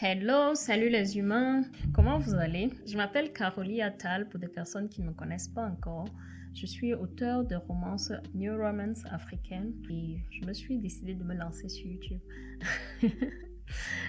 Hello, salut les humains, comment vous allez? Je m'appelle Carolie Attal pour des personnes qui ne me connaissent pas encore. Je suis auteure de romances New Romance africaine et je me suis décidée de me lancer sur YouTube.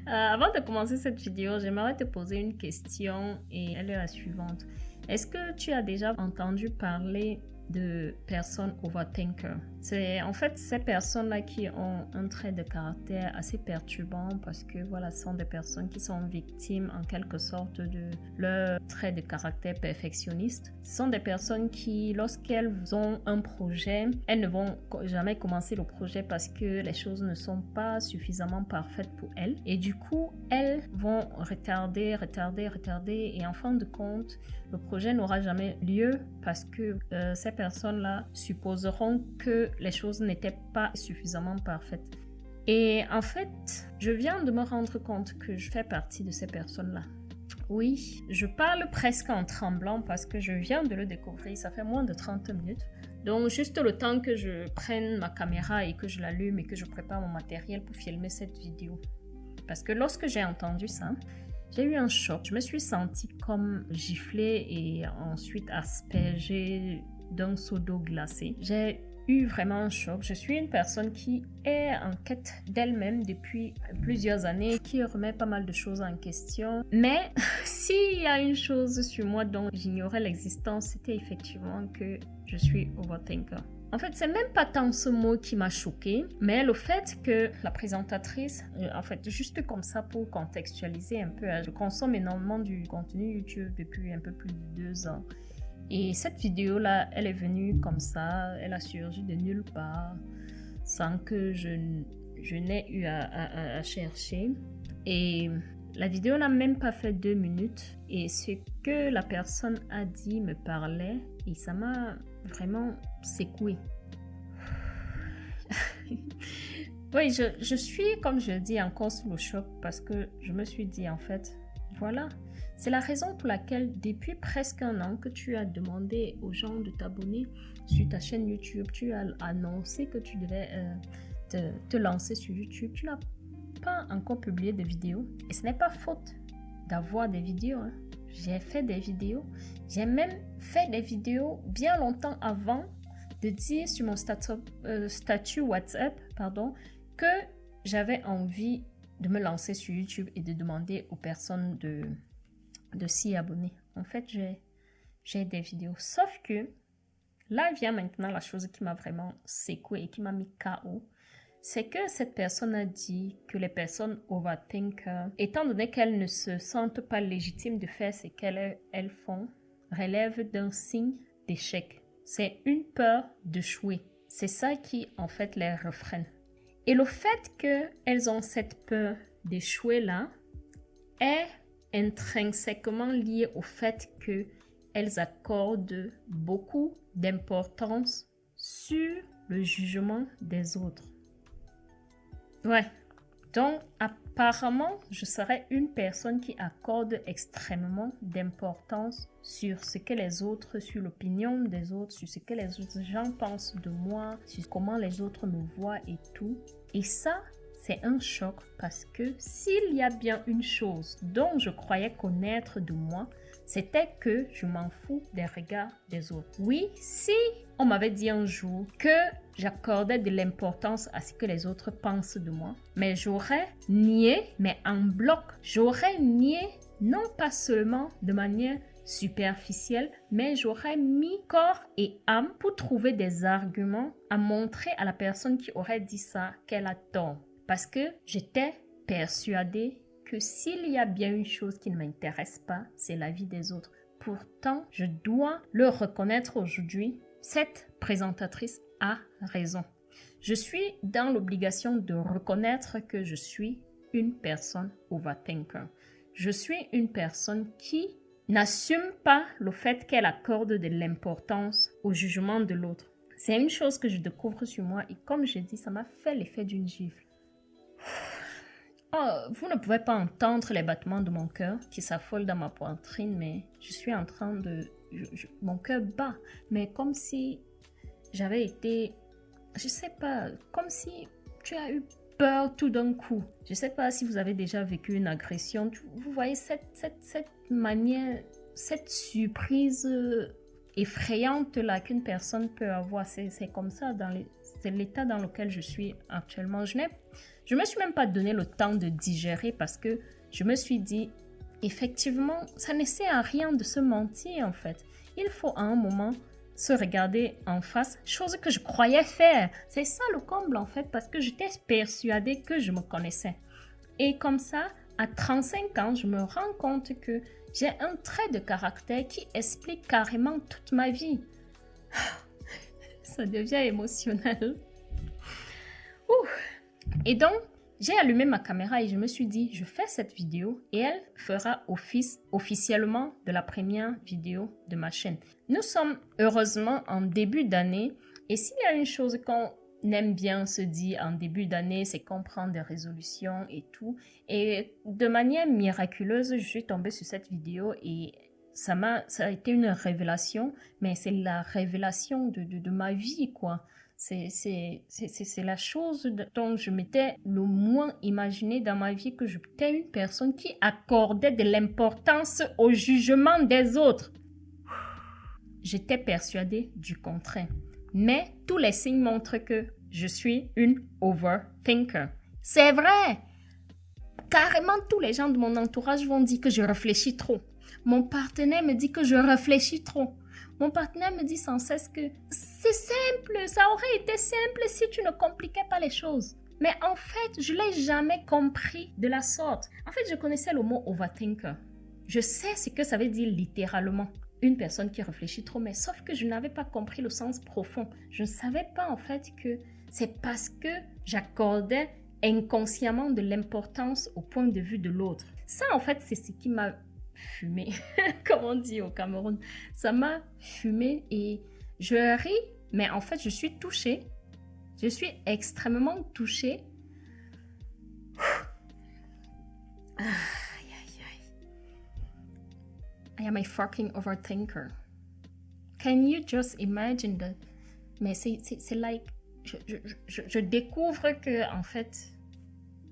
Avant de commencer cette vidéo, j'aimerais te poser une question et elle est la suivante. Est-ce que tu as déjà entendu parler de personnes overthinker? C'est en fait ces personnes-là qui ont un trait de caractère assez perturbant parce que voilà, ce sont des personnes qui sont victimes en quelque sorte de leur trait de caractère perfectionniste. Ce sont des personnes qui, lorsqu'elles ont un projet, elles ne vont jamais commencer le projet parce que les choses ne sont pas suffisamment parfaites pour elles. Et du coup, elles vont retarder et en fin de compte, le projet n'aura jamais lieu parce que ces personnes-là supposeront que les choses n'étaient pas suffisamment parfaites. Et en fait, je viens de me rendre compte que je fais partie de ces personnes-là. Oui, je parle presque en tremblant parce que je viens de le découvrir, ça fait moins de 30 minutes. Donc juste le temps que je prenne ma caméra et que je l'allume et que je prépare mon matériel pour filmer cette vidéo. Parce que lorsque j'ai entendu ça, j'ai eu un choc. Je me suis sentie comme giflée et ensuite aspergée d'un seau d'eau glacée. J'ai eu vraiment un choc. Je suis une personne qui est en quête d'elle-même depuis plusieurs années, qui remet pas mal de choses en question. Mais s'il y a une chose sur moi dont j'ignorais l'existence, c'était effectivement que je suis overthinker. En fait, c'est même pas tant ce mot qui m'a choquée, mais le fait que la présentatrice, en fait, juste comme ça pour contextualiser un peu, je consomme énormément du contenu YouTube depuis un peu plus de 2 ans. Et cette vidéo-là, elle est venue comme ça, elle a surgi de nulle part, sans que je n'ai eu à chercher. Et la vidéo n'a même pas fait 2 minutes. Et ce que la personne a dit me parlait et ça m'a vraiment secouée. Oui, je suis, comme je dis, encore sous le choc parce que je me suis dit, en fait, voilà. C'est la raison pour laquelle, depuis presque 1 an que tu as demandé aux gens de t'abonner sur ta chaîne YouTube, tu as annoncé que tu devais te lancer sur YouTube. Tu n'as pas encore publié de vidéos. Et ce n'est pas faute d'avoir des vidéos. Hein. J'ai fait des vidéos. J'ai même fait des vidéos bien longtemps avant de dire sur mon statut WhatsApp, que j'avais envie de me lancer sur YouTube et de demander aux personnes de s'y abonner. En fait, j'ai des vidéos. Sauf que là vient maintenant la chose qui m'a vraiment secouée et qui m'a mis KO. C'est que cette personne a dit que les personnes overthinker, étant donné qu'elles ne se sentent pas légitimes de faire ce qu'elles font, relèvent d'un signe d'échec. C'est une peur d'échouer. C'est ça qui, en fait, les refraine. Et le fait qu'elles ont cette peur d'échouer là est intrinsèquement lié au fait qu'elles accordent beaucoup d'importance sur le jugement des autres. Ouais. Donc, apparemment, je serais une personne qui accorde extrêmement d'importance sur ce que les autres, sur l'opinion des autres, sur ce que les autres gens pensent de moi, sur comment les autres me voient et tout. Et ça, c'est un choc parce que s'il y a bien une chose dont je croyais connaître de moi, c'était que je m'en fous des regards des autres. Oui, si on m'avait dit un jour que j'accordais de l'importance à ce que les autres pensent de moi, mais j'aurais nié, mais en bloc. J'aurais nié, non pas seulement de manière superficielle, mais j'aurais mis corps et âme pour trouver des arguments à montrer à la personne qui aurait dit ça qu'elle a tort. Parce que j'étais persuadée que s'il y a bien une chose qui ne m'intéresse pas, c'est la vie des autres. Pourtant, je dois le reconnaître aujourd'hui, cette présentatrice a raison. Je suis dans l'obligation de reconnaître que je suis une personne overthinker. Je suis une personne qui n'assume pas le fait qu'elle accorde de l'importance au jugement de l'autre. C'est une chose que je découvre sur moi et comme je dis, ça m'a fait l'effet d'une gifle. Oh, vous ne pouvez pas entendre les battements de mon cœur qui s'affolent dans ma poitrine, mais je suis en train de... mon cœur bat, mais comme si j'avais été... Je sais pas, comme si tu as eu peur tout d'un coup. Je ne sais pas si vous avez déjà vécu une agression. Vous voyez cette manière, cette surprise effrayante là qu'une personne peut avoir. C'est comme ça, c'est l'état dans lequel je suis actuellement. Je me suis même pas donné le temps de digérer parce que je me suis dit, effectivement, ça ne sert à rien de se mentir en fait. Il faut à un moment se regarder en face, chose que je croyais faire. C'est ça le comble en fait, parce que j'étais persuadée que je me connaissais. Et comme ça, à 35 ans, je me rends compte que j'ai un trait de caractère qui explique carrément toute ma vie. Ça devient émotionnel. Ouh. Et donc, j'ai allumé ma caméra et je me suis dit, je fais cette vidéo et elle fera office officiellement de la première vidéo de ma chaîne. Nous sommes heureusement en début d'année et s'il y a une chose qu'on aime bien se dire en début d'année, c'est qu'on prend des résolutions et tout. Et de manière miraculeuse, je suis tombée sur cette vidéo et ça a été une révélation, mais c'est la révélation de ma vie, quoi. C'est la chose dont je m'étais le moins imaginé dans ma vie, que j'étais une personne qui accordait de l'importance au jugement des autres. J'étais persuadée du contraire. Mais tous les signes montrent que je suis une overthinker. C'est vrai! Carrément, tous les gens de mon entourage vont dire que je réfléchis trop. Mon partenaire me dit que je réfléchis trop. Mon partenaire me dit sans cesse que c'est simple, ça aurait été simple si tu ne compliquais pas les choses. Mais en fait, je ne l'ai jamais compris de la sorte. En fait, je connaissais le mot overthinker. Je sais ce que ça veut dire littéralement. Une personne qui réfléchit trop, mais sauf que je n'avais pas compris le sens profond. Je ne savais pas en fait que c'est parce que j'accordais inconsciemment de l'importance au point de vue de l'autre. Ça en fait, c'est ce qui m'a fumé, comme on dit au Cameroun. Ça m'a fumé et je ris, mais en fait, je suis touchée. Je suis extrêmement touchée. I am a fucking overthinker. Can you just imagine that? Mais c'est like, je découvre que, en fait,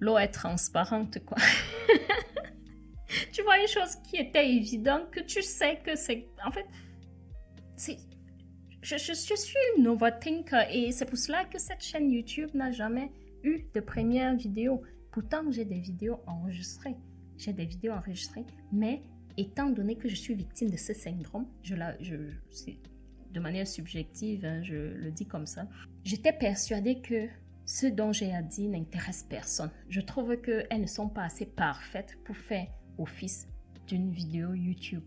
l'eau est transparente, quoi. Tu vois une chose qui était évidente, que tu sais que c'est... En fait, je suis une overthinker et c'est pour cela que cette chaîne YouTube n'a jamais eu de première vidéo. Pourtant, j'ai des vidéos enregistrées. Mais étant donné que je suis victime de ce syndrome, de manière subjective, hein, je le dis comme ça, j'étais persuadée que ce dont j'ai à dire n'intéresse personne. Je trouve qu'elles ne sont pas assez parfaites pour faire office d'une vidéo YouTube.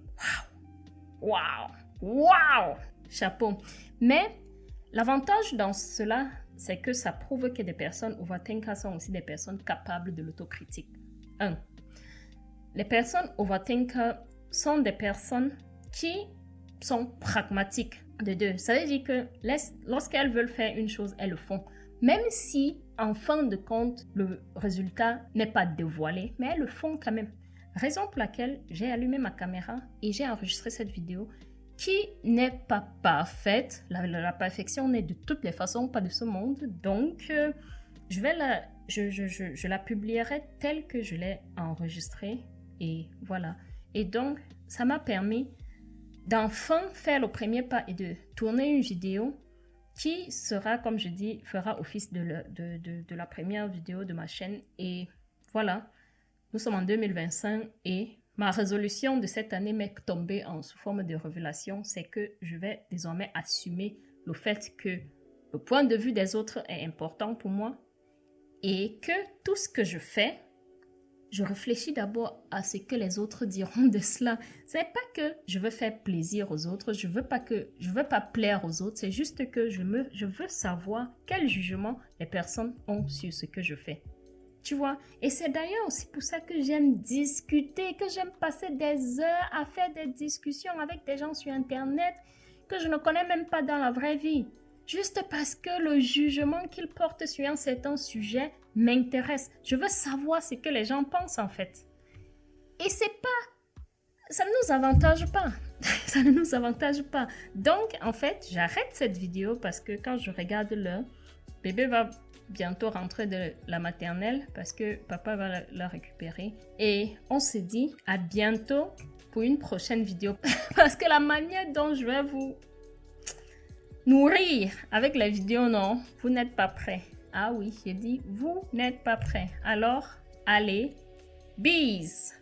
Waouh! Chapeau. Mais l'avantage dans cela, c'est que ça prouve que des personnes overthinkers sont aussi des personnes capables de l'autocritique. 1. Les personnes overthinkers sont des personnes qui sont pragmatiques. De 2. Ça veut dire que lorsqu'elles veulent faire une chose, elles le font. Même si, en fin de compte, le résultat n'est pas dévoilé, mais elles le font quand même. Raison pour laquelle j'ai allumé ma caméra et j'ai enregistré cette vidéo qui n'est pas parfaite. La perfection n'est de toutes les façons pas de ce monde. Donc, je la publierai telle que je l'ai enregistrée. Et voilà. Et donc, ça m'a permis d'enfin faire le premier pas et de tourner une vidéo qui sera, comme je dis, fera office de la première vidéo de ma chaîne. Et voilà. Nous sommes en 2025 et ma résolution de cette année m'est tombée sous forme de révélation. C'est que je vais désormais assumer le fait que le point de vue des autres est important pour moi et que tout ce que je fais, je réfléchis d'abord à ce que les autres diront de cela. Ce n'est pas que je veux faire plaisir aux autres, je veux pas plaire aux autres, c'est juste que je veux savoir quel jugement les personnes ont sur ce que je fais. Tu vois, et c'est d'ailleurs aussi pour ça que j'aime discuter, que j'aime passer des heures à faire des discussions avec des gens sur Internet que je ne connais même pas dans la vraie vie. Juste parce que le jugement qu'ils portent sur un certain sujet m'intéresse. Je veux savoir ce que les gens pensent en fait. Et ça ne nous avantage pas. Ça ne nous avantage pas. Donc, en fait, j'arrête cette vidéo parce que quand je regarde l'heure, bébé va bientôt rentrer de la maternelle parce que papa va la récupérer. Et on se dit à bientôt pour une prochaine vidéo. Parce que la manière dont je vais vous nourrir avec la vidéo, non, vous n'êtes pas prêts. Ah oui, j'ai dit, vous n'êtes pas prêts. Alors, allez, bis!